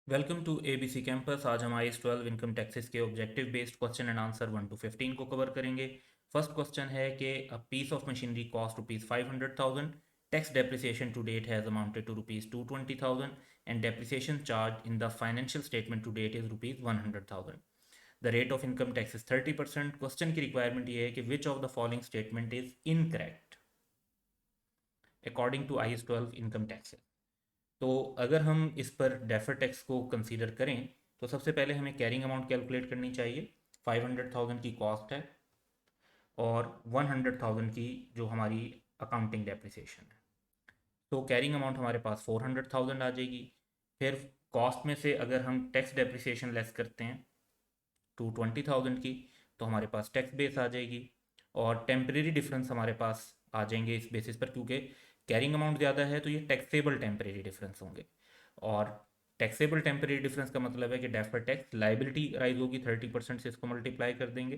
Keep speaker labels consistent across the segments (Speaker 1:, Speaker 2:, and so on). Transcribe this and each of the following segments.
Speaker 1: Welcome to ABC campus. आज हम IS 12 income taxes के objective based question and answer 1 to 15 को cover करेंगे। फर्स्ट क्वेश्चन है कि a piece of machinery cost ₹500,000, tax depreciation to date has amounted to ₹220,000 and depreciation charge in the financial statement to date is ₹100,000। The rate of income tax is 30%। Question की requirement ये है कि which of the following statement is incorrect according to IAS 12 income taxes. तो अगर हम इस पर defer tax को कंसीडर करें तो सबसे पहले हमें कैरिंग अमाउंट कैलकुलेट करनी चाहिए। 500,000 की कॉस्ट है और 100,000 की जो हमारी अकाउंटिंग डेप्रिसिएशन है। तो कैरिंग अमाउंट हमारे पास 400,000 आ जाएगी। फिर कॉस्ट में से अगर हम टैक्स डेप्रिसिएशन लेस करते हैं 220,000 की, तो हमारे पास टैक्स बेस आ जाएगी और टेम्परेरी डिफरेंस हमारे पास आ जाएंगे इस बेसिस पर, क्योंकि कैरिंग अमाउंट ज़्यादा है तो ये टैक्सेबल टेम्परेरी डिफरेंस होंगे। और टैक्सेबल टेम्परेरी डिफरेंस का मतलब है कि डेफर्ड टैक्स लाइबिलिटी राइज होगी 30% से, इसको मल्टीप्लाई कर देंगे।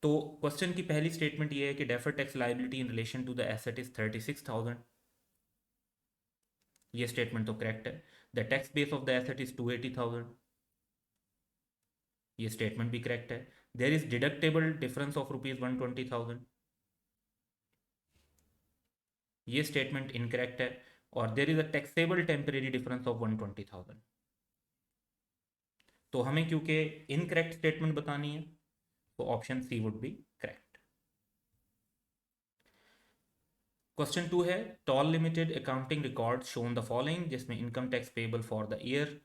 Speaker 1: तो क्वेश्चन की पहली स्टेटमेंट ये है कि deferred tax liability in relation to the asset is 36,000। ये स्टेटमेंट तो करेक्ट है। The tax base of the asset is 280,000। ये स्टेटमेंट भी करेक्ट है। There is deductible difference of ₹120,000। ये स्टेटमेंट इनकरेक्ट है। और there is a taxable temporary difference of 120,000। तो हमें क्योंकि इनकरेक्ट स्टेटमेंट बतानी है तो option C would be correct. Question 2 है Toll limited accounting record shown the following, जिसमें income tax payable for the year,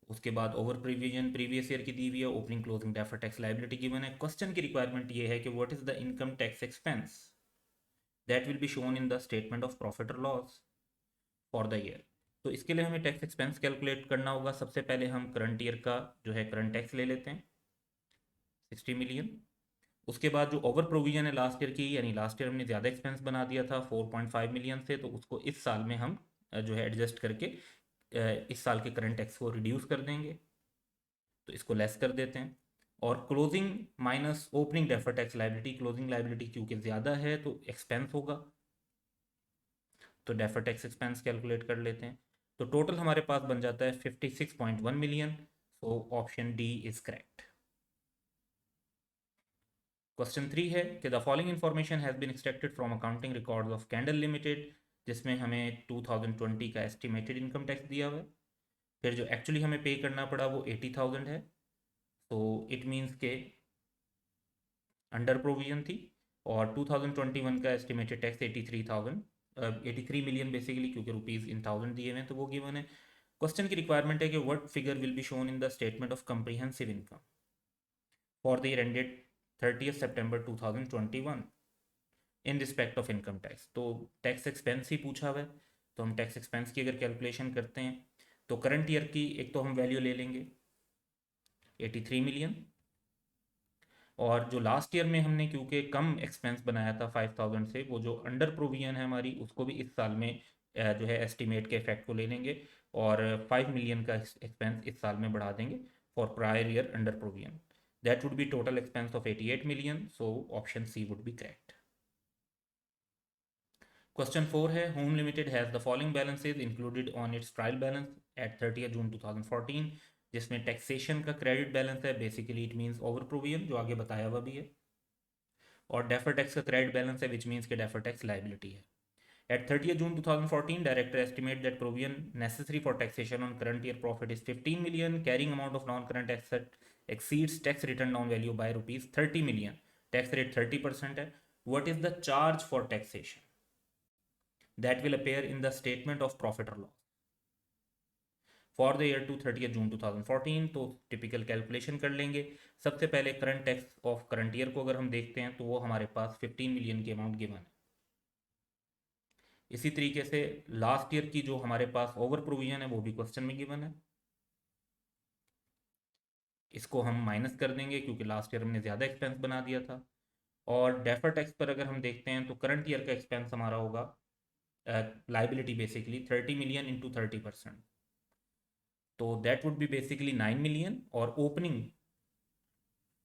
Speaker 1: उसके बाद ओवर प्रीविजन प्रीवियस ईयर की दी हुई है, opening closing defer tax liability given है। क्वेश्चन की रिक्वायरमेंट ये है कि what is the income tax expense that will be shown in the statement of profit और लॉस फॉर द ईयर। तो इसके लिए हमें टैक्स एक्सपेंस कैलकुलेट करना होगा। सबसे पहले हम करंट ईयर का जो है करंट टैक्स ले लेते हैं 60 मिलियन। उसके बाद जो ओवर प्रोविजन है लास्ट ईयर की, यानी लास्ट ईयर हमने ज़्यादा एक्सपेंस बना दिया था 4.5 मिलियन से, तो उसको इस साल में हम जो है एडजस्ट करके इस साल के करंट टैक्स को रिड्यूस कर देंगे। तो इसको लेस कर देते हैं। और closing minus opening defer tax liability, closing liability क्योंकि ज़्यादा है तो एक्सपेंस होगा, तो डेफर टैक्स एक्सपेंस कैलकुलेट कर लेते हैं। तो टोटल हमारे पास बन जाता है 56.1 million. So option D is correct. Question 3 है कि the following information has been extracted from accounting records of Candle limited, जिसमें हमें 2020 का एस्टिमेटेड इनकम टैक्स दिया हुआ है। फिर जो एक्चुअली हमें पे करना पड़ा वो 80,000 है। तो इट मीन्स के अंडर प्रोविजन थी। और 2021 का एस्टिमेटेड टैक्स 83,000, 83 मिलियन बेसिकली, क्योंकि रुपीज़ इन थाउजेंड दिए हुए हैं तो वो गिवन है। क्वेश्चन की रिक्वायरमेंट है कि what figure will be shown in the statement of comprehensive income for the year ended 30 September 2021 in respect of income tax. तो टैक्स एक्सपेंस ही पूछा हुआ है, तो हम टैक्स एक्सपेंस की अगर कैलकुलेशन करते हैं तो करंट ईयर की एक तो हम वैल्यू ले लेंगे 83 मिलियन। और जो लास्ट ईयर में हमने क्योंकि कम एक्सपेंस बनाया था 5,000 से, वो जो अंडर प्रोविजन है हमारी उसको भी इस साल में जो है एस्टिमेट के इफेक्ट को ले लेंगे और 5 मिलियन का एक्सपेंस इस साल में बढ़ा देंगे for prior year under provision. That would be total expense of 88 million. So option C would be correct. Question 4 है home limited has the following balances included on its trial balance at 30 June 2014, जिसमें taxation का credit balance है, basically it means over provision जो आगे बताया हुआ भी है, और डेफर टैक्स का क्रेडिट बैलेंस है, विच मींस के डेफर टैक्स लाइबिलिटी है। At 30th June 2014, director estimate that provision necessary for taxation on current year profit is 15 million. Carrying amount of non-current asset exceeds tax return on value by rupees 30 million. Tax rate 30% है. What is the charge for taxation? That will appear in the statement of profit or loss for the year to 30th June 2014. तो typical calculation कर लेंगे। सबसे पहले current tax of current year को अगर हम देखते हैं तो वो हमारे पास 15 मिलियन की अमाउंट गिवन है। इसी तरीके से लास्ट ईयर की जो हमारे पास ओवर प्रोविजन है वो भी क्वेश्चन में गिवन है, इसको हम माइनस कर देंगे क्योंकि लास्ट ईयर हमने ज़्यादा एक्सपेंस बना दिया था। और डेफर टैक्स पर अगर हम देखते हैं तो करंट ईयर का एक्सपेंस हमारा होगा लाइबिलिटी बेसिकली 30 मिलियन इंटू 30%, तो that would B basically 9 million. और ओपनिंग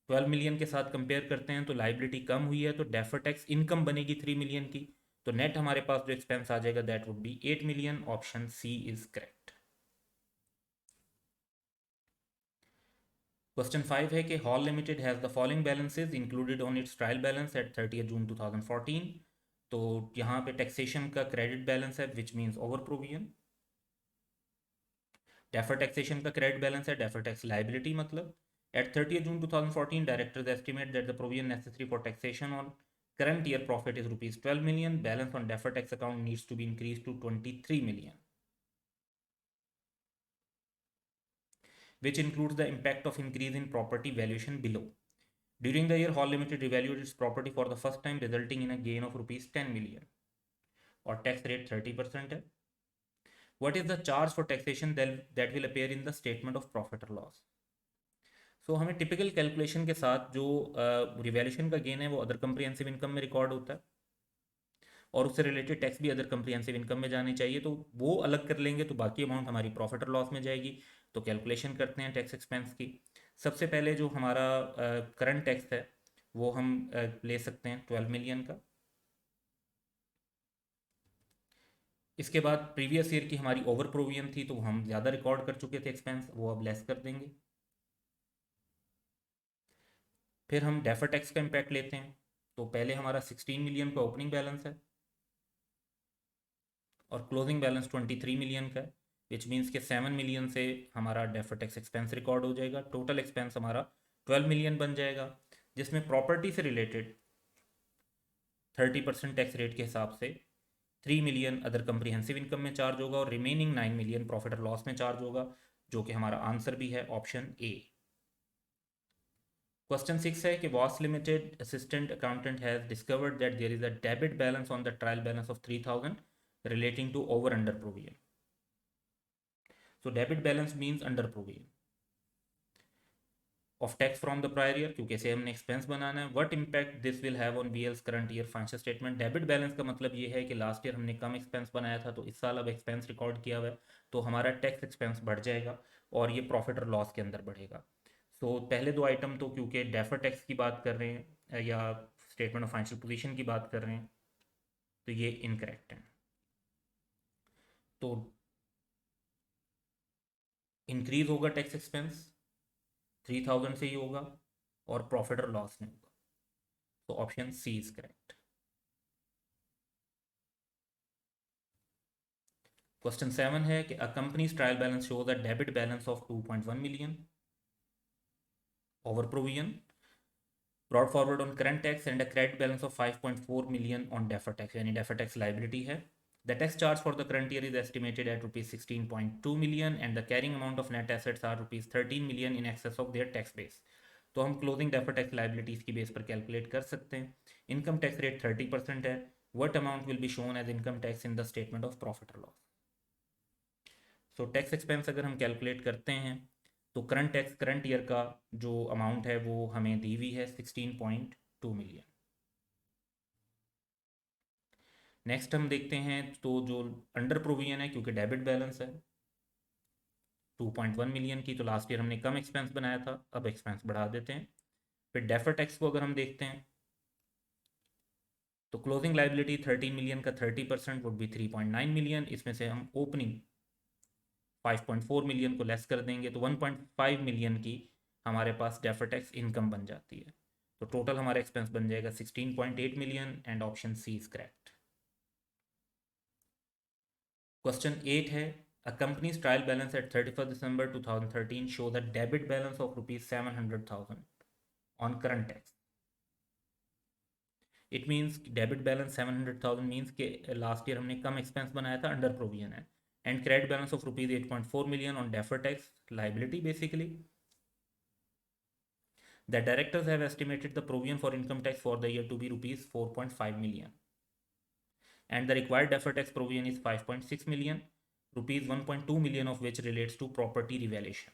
Speaker 1: 12 मिलियन के साथ कंपेयर करते हैं तो लाइबिलिटी कम हुई है, तो डेफर टैक्स इनकम बनेगी 3 मिलियन की। तो नेट हमारे पास जो एक्सपेंस आ जाएगा that would be 8 million. Option C is correct. Question 5 है कि hall limited has the following balances included on its trial balance at 30 June 2014। तो यहाँ पे टैक्सेशन का क्रेडिट बैलेंस है which means over provision. Defer taxation का credit balance है defer tax liability मतलब। At 30 June 2014 directors estimate that the provision necessary for taxation on current year profit is rupees 12 million. Balance on deferred tax account needs to be increased to 23 million, which includes the impact of increase in property valuation below. During the year, Hall Limited revalued its property for the first time, resulting in a gain of rupees 10 million, और tax rate 30% है. What is the charge for taxation that will appear in the statement of profit or loss? सो हमें typical calculation के साथ जो revaluation का gain है वो other comprehensive income में रिकॉर्ड होता है और उससे रिलेटेड टैक्स भी अदर कंप्रिहेंसिव इनकम में जानी चाहिए, तो वो अलग कर लेंगे तो बाकी अमाउंट हमारी प्रॉफिट और लॉस में जाएगी। तो कैलकुलेशन करते हैं टैक्स एक्सपेंस की। सबसे पहले जो हमारा करंट टैक्स है वो हम ले सकते हैं 12 मिलियन का। इसके बाद प्रीवियस ईयर की हमारी ओवर प्रोविजन थी तो हम ज़्यादा रिकॉर्ड कर चुके थे एक्सपेंस, वो अब लेस कर देंगे। फिर हम डेफर टैक्स का इम्पैक्ट लेते हैं। तो पहले हमारा 16 मिलियन का ओपनिंग बैलेंस है और क्लोजिंग बैलेंस 23 मिलियन का है, विच मीन्स के 7 मिलियन से हमारा डेफर टैक्स एक्सपेंस रिकॉर्ड हो जाएगा। टोटल एक्सपेंस हमारा 12 मिलियन बन जाएगा, जिसमें प्रॉपर्टी से रिलेटेड 30% टैक्स रेट के हिसाब से 3 मिलियन अदर कंप्रीहेंसिव इनकम में चार्ज होगा और रिमेनिंग 9 मिलियन प्रॉफिट और लॉस में चार्ज होगा, जो कि हमारा आंसर भी है ऑप्शन ए। क्वेश्चन 6 है कि Voss limited assistant accountant has discovered that there is a debit balance on the trial balance of 3000 relating to over under provision. So debit balance means under provision of tax from the prior year, क्योंकि इसे हमने expense बनाना है। What impact this will have on BL's current year financial statement. Debit balance का मतलब ये है कि लास्ट ईयर हमने कम एक्सपेंस बनाया था तो इस साल अब एक्सपेंस रिकॉर्ड किया हुआ है तो हमारा टैक्स एक्सपेंस बढ़ जाएगा और ये प्रॉफिट और लॉस के अंदर बढ़ेगा। सो पहले दो आइटम तो क्योंकि डेफर टैक्स की बात कर रहे हैं या स्टेटमेंट ऑफ फाइनेंशियल पोजीशन की बात कर रहे हैं तो ये इनकरेक्ट है। तो इंक्रीज होगा टैक्स एक्सपेंस 3000 से ही होगा और प्रॉफिट और लॉस में होगा, तो option C is correct. Question 7 है कि a company's trial balance shows a debit balance of 2.1 million over provision brought forward on current tax and a credit balance of 5.4 million on defer tax, यानी defer tax liability है। The tax charge for the current year is estimated at rupees 16.2 million and the carrying amount of net assets are rupees 13 million in excess of their tax base। तो हम closing defer tax liabilities की base पर calculate कर सकते हैं। Income tax rate 30% है। What amount will be shown as income tax in the statement of profit और loss. So tax expense अगर हम कैलकुलेट करते हैं तो करंट टैक्स करंट ईयर का जो अमाउंट है वो हमें दी हुई है 16.2 मिलियन। नेक्स्ट हम देखते हैं तो जो अंडर प्रोविजन है क्योंकि डेबिट बैलेंस है 2.1 मिलियन की, तो लास्ट ईयर हमने कम एक्सपेंस बनाया था, अब एक्सपेंस बढ़ा देते हैं। फिर डेफर टैक्स को अगर हम देखते हैं तो क्लोजिंग लाइबिलिटी 13 मिलियन का 30% वुड बी 3.9 मिलियन। इसमें से हम ओपनिंग 5.4 मिलियन को लेस कर देंगे तो 1.5 मिलियन की हमारे पास डेफर टैक्स इनकम बन जाती है। तो टोटल हमारा एक्सपेंस बन जाएगा 16.8 million and option C is correct. Question 8 है a company's trial balance at 31st December 2013 show the debit balance of rupees 700,000 on current tax। It means debit balance 700,000 means के last year हमने कम expense बनाया था, under provision है। And credit balance of rupees 8.4 million on defer tax liability basically. The directors have estimated the provision for income tax for the year to be rupees 4.5 million and the required deferred tax provision is 5.6 million, rupees 1.2 million of which relates to property revaluation.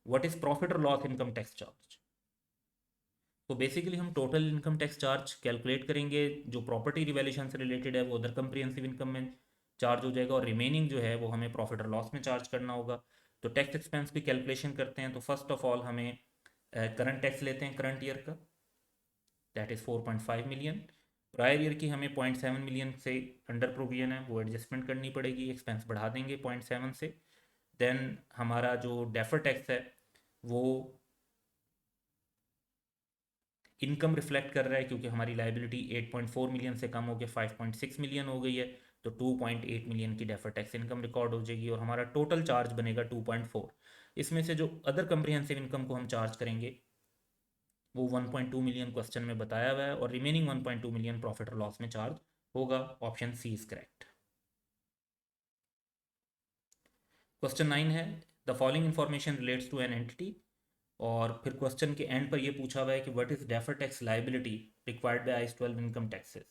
Speaker 1: What is profit or loss income tax charge? तो basically हम total income tax charge calculate करेंगे, जो property revaluation से related है वो other comprehensive income में charge हो जाएगा और रिमेनिंग जो है वो हमें प्रॉफिट और लॉस में चार्ज करना होगा। तो टैक्स एक्सपेंस की कैलकुलेशन करते हैं। तो फर्स्ट ऑफ ऑल हमें करंट टैक्स लेते हैं करंट ईयर का, that is 4.5 million. Prior year की हमें 0.7 मिलियन से अंडर प्रोविजन है वो एडजस्टमेंट करनी पड़ेगी, एक्सपेंस बढ़ा देंगे 0.7 से। देन हमारा जो डेफर टैक्स है वो इनकम रिफ्लेक्ट कर रहा है, क्योंकि हमारी लाइबिलिटी 8.4 मिलियन से कम होकर 5.6 मिलियन हो गई है, तो 2.8 मिलियन की डेफर टैक्स इनकम रिकॉर्ड हो जाएगी और हमारा टोटल चार्ज बनेगा 2.4। इसमें से जो अदर कंप्रिहेंसिव इनकम को हम चार्ज करेंगे वो 1.2 मिलियन क्वेश्चन में बताया हुआ है और रिमेनिंग 1.2 मिलियन प्रॉफिट और लॉस में चार्ज होगा। Option C is correct. Question 9 है the following information relates to an entity, और फिर क्वेश्चन के एंड पर ये पूछा हुआ है कि what is defer tax liability required by IS 12 income taxes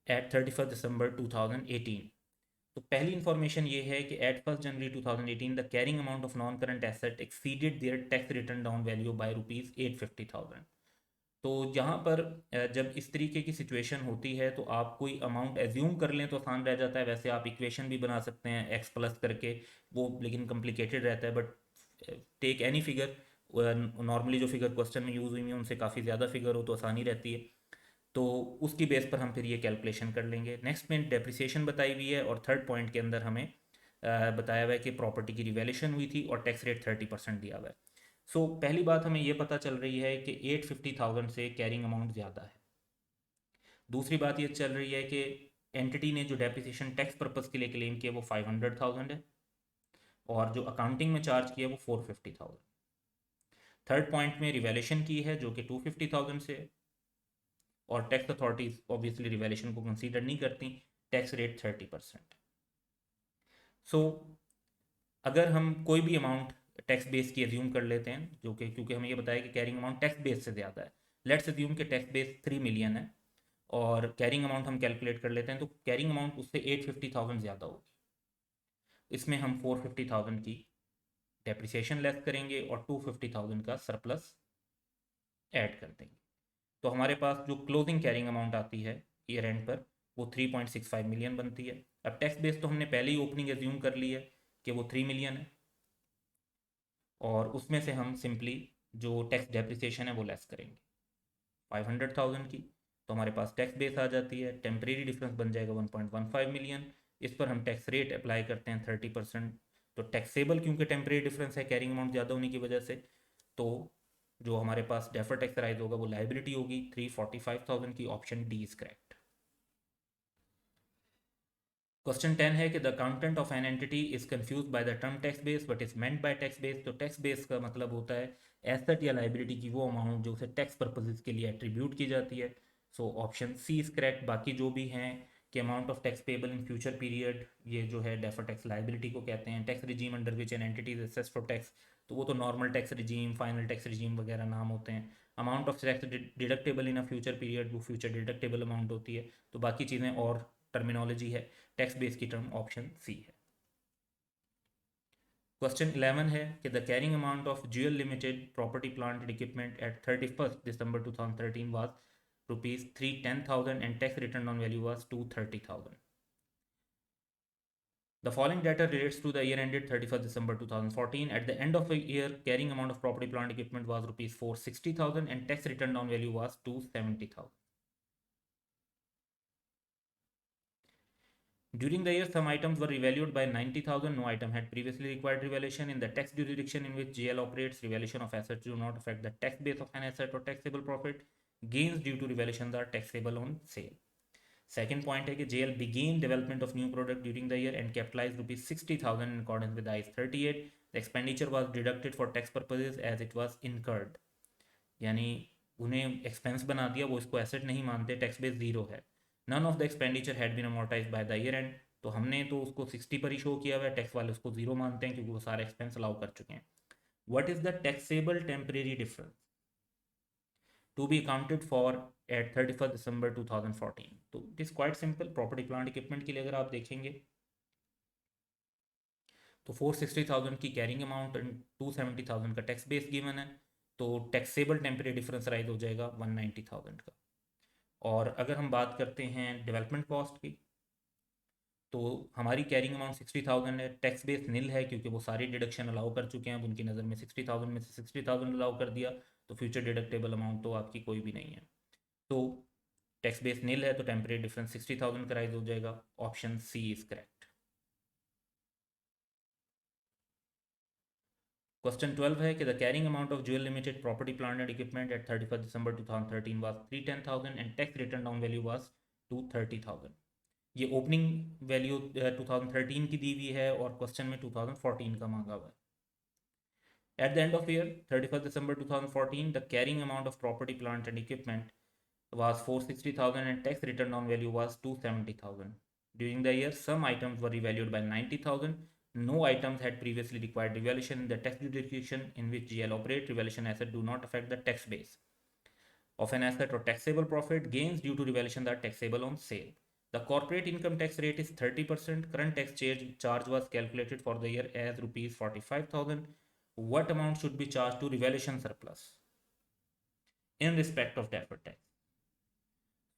Speaker 1: at 31 December 2018। तो पहली इंफॉर्मेशन ये है कि at 1 January 2018 the carrying amount of non current asset exceeded their tax return down value by rupees 850,000। तो यहाँ पर जब इस तरीके की सिचुएशन होती है तो आप कोई अमाउंट एज्यूम कर लें तो आसान रह जाता है। वैसे आप इक्वेशन भी बना सकते हैं एक्स प्लस करके, वो लेकिन कॉम्प्लिकेटेड रहता है। But take any figure, normally जो फिगर क्वेश्चन में यूज़ हुई है उनसे काफ़ी ज़्यादा फिगर हो तो आसानी रहती है, तो उसकी बेस पर हम फिर ये कैलकुलेशन कर लेंगे। नेक्स्ट में डेप्रिसिएशन बताई हुई है और थर्ड पॉइंट के अंदर हमें बताया हुआ है कि प्रॉपर्टी की रिवैल्यूएशन हुई थी और टैक्स रेट 30% दिया हुआ है। सो पहली बात हमें ये पता चल रही है कि 850,000 से कैरिंग अमाउंट ज़्यादा है। दूसरी बात ये चल रही है कि एंटिटी ने जो डेप्रिसिएशन टैक्स पर्पज़ के लिए क्लेम किया वो 500,000 है और जो अकाउंटिंग में चार्ज किया वो 450,000। थर्ड पॉइंट में रिवैल्यूएशन की है जो कि 250,000 से, और टैक्स अथॉरिटीज ऑब्वियसली रिवैल्यूएशन को कंसीडर नहीं करती, टैक्स रेट 30%। सो अगर हम कोई भी अमाउंट टैक्स बेस की एज्यूम कर लेते हैं, जो कि क्योंकि हमें ये बताया कि कैरिंग अमाउंट टैक्स बेस से ज़्यादा है, लेट्स एज्यूम कि टैक्स बेस 3 मिलियन है और कैरिंग अमाउंट हम कैलकुलेट कर लेते हैं, तो कैरिंग अमाउंट उससे 850,000 ज़्यादा होगी। इसमें हम 450,000 की डेप्रिसिएशन लेस करेंगे और 250,000 का सरप्लस ऐड कर देंगे। तो हमारे पास जो क्लोजिंग कैरिंग अमाउंट आती है ईयर एंड पर वो 3.65 मिलियन बनती है। अब टैक्स बेस तो हमने पहले ही ओपनिंग एज्यूम कर ली है कि वो 3 मिलियन है, और उसमें से हम सिंपली जो टैक्स डेप्रिसिएशन है वो लेस करेंगे 500,000 की, तो हमारे पास टैक्स बेस आ जाती है। टेम्परेरी डिफरेंस बन जाएगा 1.15 मिलियन। इस पर हम टैक्स रेट अप्लाई करते हैं 30%। तो टैक्सेबल क्योंकि टेम्परेरी डिफरेंस है कैरिंग अमाउंट ज़्यादा होने की वजह से, तो जो हमारे पास डेफर टैक्स राइज होगा वो लाइबिलिटी होगी 345,000 की। Option D is correct. Question 10 है कि the accountant of N entity is confuse by the term tax base but is meant by tax base. तो टैक्स बेस का मतलब होता है एसेट या लाइबिलिटी की वो अमाउंट जो उसे टैक्स पर्पजेज के लिए एट्रीब्यूट की जाती है। So option C is correct. बाकी जो भी हैं कि amount of tax payable in future period, ये जो है डेफर टैक्स लाइबिलिटी को कहते हैं। Tax regime under which an entity is assessed for tax, तो वो तो normal tax regime, final tax regime वगैरह नाम होते हैं। Amount of tax deductible in a future period, वो फ्यूचर डिडक्टेबल अमाउंट होती है। तो बाकी चीज़ें और टर्मिनोलॉजी है। टैक्स बेस की टर्म ऑप्शन सी है। क्वेश्चन 11 है कि the carrying amount of Jewel limited property plant and equipment at 31 December 2013 was rupees 310,000 and tax return on value was 230,000। The following data relates to the year ended 31st December 2014. At the end of the year, carrying amount of property plant equipment was rupees 460,000 and tax return on value was 270,000. During the year, some items were revalued by 90,000. No item had previously required revaluation. In the tax jurisdiction in which GL operates, revaluation of assets do not affect the tax base of an asset or taxable profit. Gains due to revaluations are taxable on sale. Second point है कि JL began development of new product during the year and capitalized rupees 60,000 in accordance with IAS 38. The expenditure was deducted for tax purposes as it was incurred. यानी उन्हें expense बना दिया, वो इसको asset नहीं मानते, टैक्स बेस जीरो है। None of the expenditure had been amortise by the year end, तो हमने तो उसको 60 पर ही शो किया हुआ है, टैक्स वाले उसको जीरो मानते हैं क्योंकि वो सारे एक्सपेंस अलाउ कर चुके हैं। What is the taxable temporary difference to be accounted for at 31 December 2014? तो it is quite simple. Property plant equipment के लिए अगर आप देखेंगे तो 460,000 की कैरिंग अमाउंट एंड 270,000 का टैक्स बेस गिवन है, तो टैक्सेबल टेम्परेरी डिफरेंस राइज हो जाएगा 190,000 का। और अगर हम बात करते हैं डेवलपमेंट कॉस्ट की, तो हमारी कैरिंग अमाउंट 60,000 है, टैक्स बेस नील है क्योंकि वो सारी डिडक्शन अलाउ कर चुके हैं। अब उनकी नज़र में 60,000 में से 60,000 अलाउ कर दिया, तो फ्यूचर डिडक्टेबल अमाउंट तो आपकी कोई भी नहीं है। तो टैक्स बेस नील है तो टेम्परेरी डिफरेंस 60,000 का राइज हो जाएगा। Option C is correct. Question 12 है कि the carrying amount of jewel limited property plant and equipment at 31 December 2013 was 310,000 and tax return down value was 230,000। ये ओपनिंग वैल्यू 2013 की दी हुई है और क्वेश्चन में 2014 का मांगा हुआ है। At the end of year 31st December 2014, the carrying amount of property, plant and equipment was 460,000 and tax return on value was 270,000. During the year, some items were revalued by 90,000. No items had previously required revaluation in the tax jurisdiction in which GL operate. Revaluation assets do not affect the tax base of an asset or taxable profit. Gains due to revaluation are taxable on sale. The corporate income tax rate is 30%. Current tax charge was calculated for the year as rupees 45,000. What amount should be charged to revaluation surplus in respect of deferred tax?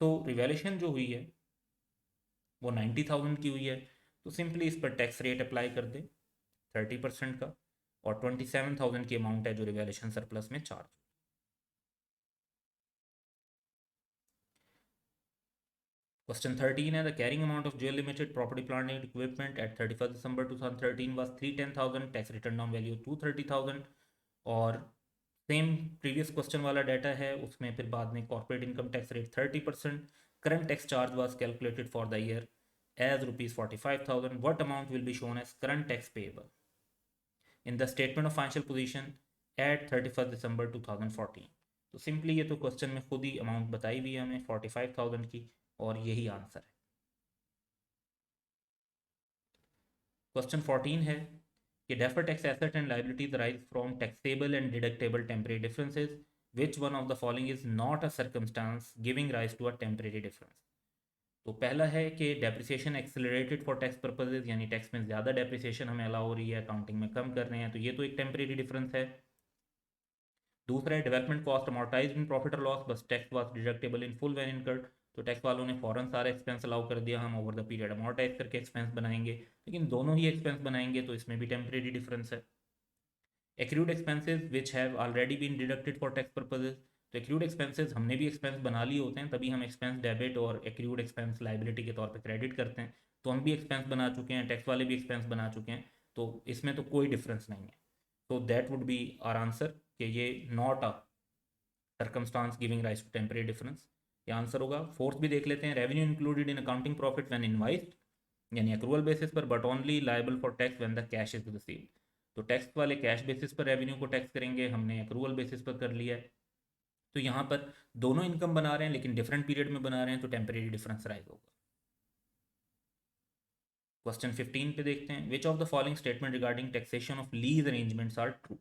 Speaker 1: तो revaluation जो हुई है वो 90,000 की हुई है, तो simply इस पर टैक्स रेट अप्लाई कर दे 30% का, और 27,000 की अमाउंट है जो रिवैल्यूएशन सरप्लस में चार्ज। क्वेश्चन 13 है the carrying amount of gel limited property plant and equipment at 31 December 2013 was 310,000, tax return down value 230,000। और सेम प्रीवियस क्वेश्चन वाला डाटा है, उसमें फिर बाद में corporate income tax rate 30%, current tax charge was calculated for the year as rupees 45,000. What amount will be shown as current tax payable in the statement of financial position at 31st December 2014? तो simply ये तो question में खुद ही amount बताई हुई है हमें 45,000 की, और यही आंसर है। क्वेश्चन 14 है कि deferred tax asset and liabilities arise from taxable and deductible temporary differences. Which one of the following is not a circumstance giving rise to a temporary difference? तो पहला है कि depreciation accelerated for tax purposes, यानी tax में ज़्यादा depreciation हमें allow हो रही है, अकाउंटिंग में कम कर रहे हैं, तो ये तो एक टेम्परेरी डिफरेंस है। दूसरा है development cost amortised in profit और लॉस, बस tax was deductible in full when incurred, तो टैक्स वालों ने फॉरन सारा एक्सपेंस अलाउ कर दिया, हम ओवर द पीरियड अमोर्टाइज करके एक्सपेंस बनाएंगे, लेकिन दोनों ही एक्सपेंस बनाएंगे तो इसमें भी टेम्परेरी डिफरेंस है। Accrued expenses which have already been deducted for tax purposes, तो एक्रूड एक्सपेंसेस हमने भी एक्सपेंस बना लिए होते हैं, तभी हम एक्सपेंस डेबिट और एक्रूड एक्सपेंस लाइबिलिटी के तौर पे क्रेडिट करते हैं, तो हम भी एक्सपेंस बना चुके हैं, टैक्स वाले भी एक्सपेंस बना चुके हैं, तो इसमें तो कोई डिफरेंस नहीं है। तो that would be our answer कि ये not a circumstance giving rise to temporary difference, ये आंसर होगा। फोर्थ भी देख लेते हैं, revenue included in accounting profit when invoiced, यानी अक्रूवल बेसिस पर, but only liable for tax when the cash is received, तो टैक्स वाले कैश बेसिस पर रेवेन्यू को टैक्स करेंगे, हमने अक्रूवल बेसिस पर कर लिया है, तो यहाँ पर दोनों इनकम बना रहे हैं लेकिन डिफरेंट पीरियड में बना रहे हैं, तो टेम्परेरी डिफरेंस राइज होगा। क्वेश्चन 15 पे देखते हैं, which of the following statement regarding taxation of lease arrangements are true?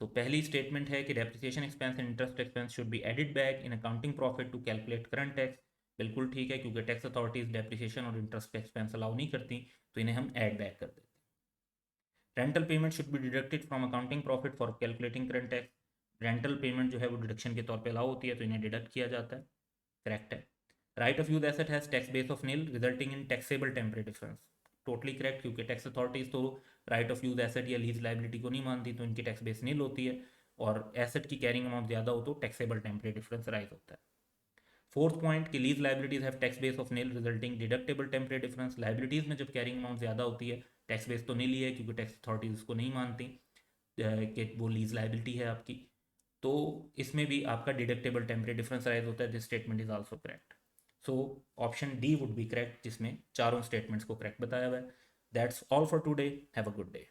Speaker 1: तो पहली स्टेटमेंट है कि depreciation expense and interest expense should be added back in accounting profit to calculate current tax, बिल्कुल ठीक है, क्योंकि टैक्स अथॉरिटीज डेप्रिसिएशन और interest expense allow नहीं करती, तो इन्हें हम ऐड बैक कर देते हैं। Rental payment should be deducted from accounting profit for calculating current tax, rental payment जो है वो डिडक्शन के तौर पे अलाउ होती है, तो इन्हें डिडक्ट किया जाता है, करेक्ट है। Right of use asset has tax base of nil resulting in taxable temporary difference, totally correct, क्योंकि टैक्स अथॉरिटीज तो राइट ऑफ यूज एसेट या लीज लाइबिलिटी को नहीं मानती, तो इनकी टैक्स बेस नील होती है, और एसेट की कैरिंग अमाउंट ज़्यादा हो तो टैक्सेबल टेम्परेरी डिफरेंस राइज होता है। फोर्थ पॉइंट कि lease liabilities have tax base of nil resulting deductible temporary difference, liabilities में जब कैरिंग अमाउंट ज़्यादा होती है टैक्स बेस तो नील ही है, क्योंकि टैक्स अथॉरिटीज उसको नहीं मानती कि वो लीज लाइबिलिटी है आपकी, तो इसमें भी आपका डिडक्टेबल टेम्परेरी डिफरेंस राइज होता है। This statement is also correct, so option D would be correct, जिसमें चारों स्टेटमेंट्स को करेक्ट बताया हुआ है। That's all for today, have a good day.